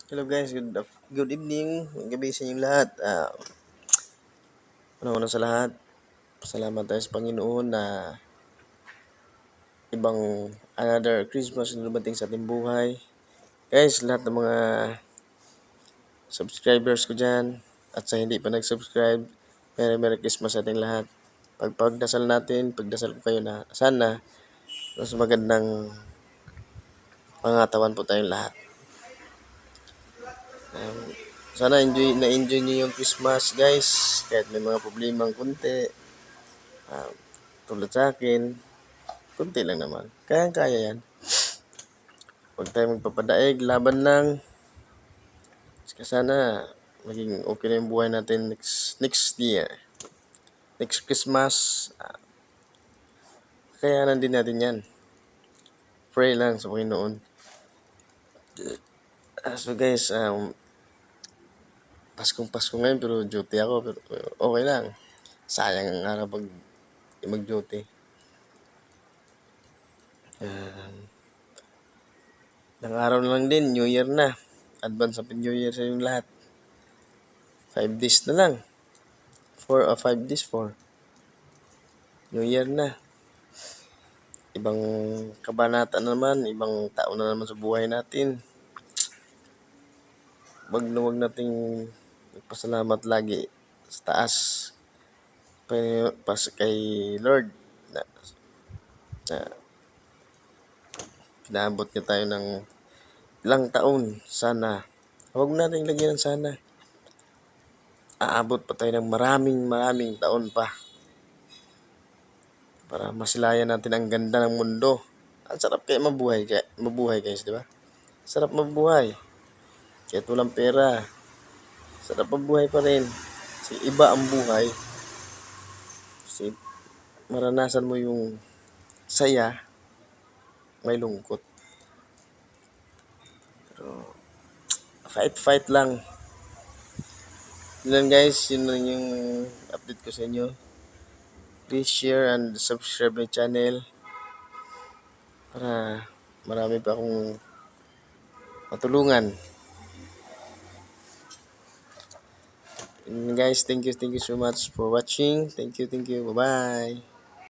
Hello guys, good evening, gabi sa inyong lahat. Una sa lahat, salamat tayo sa Panginoon na ibang another Christmas na dumating sa ating buhay. Guys, lahat ng mga subscribers ko dyan at sa hindi pa nag-subscribe, Merry Christmas sa ating lahat. Pagdasal natin, pagdasal ko kayo na sana mas magandang pangatawan po tayong lahat. Sana na-enjoy niyo yung Christmas guys, kahit may mga problemang kunti. Tulad sa akin, kunti lang naman. Kaya yan. Huwag tayo magpapadaig, laban lang. Kasi sana maging okay na yung buhay natin next year. Next Christmas, kayanan din natin yan. Pray lang sa Panginoon. So guys, Pasko ngayon pero duty ako. Pero okay lang. Sayang ang araw pag mag-duty. Ng araw na lang din, New Year na. Advance Happy New Year sa inyong lahat. 5 days na lang. 5 days, 4. New Year na. Ibang kabanata naman, ibang taon na naman sa buhay natin. Wag nating pasalamat lagi sa taas. Kay Lord na pinaabot niya tayo ng ilang taon. Sana. Huwag natin lagyan ng sana. Aabot pa tayo ng maraming taon pa. Para masilayan natin ang ganda ng mundo. Ang sarap kaya mabuhay guys, di ba? Sarap mabuhay. Kahit walang pera, sarap mabuhay pa rin. Kasi iba ang buhay. Kasi maranasan mo yung saya, may lungkot. Pero fight lang. Yun lang guys, yun lang yung update ko sa inyo. Please share and subscribe my channel para marami pa akong matulungan. And guys, thank you so much for watching. Thank you. Bye-bye.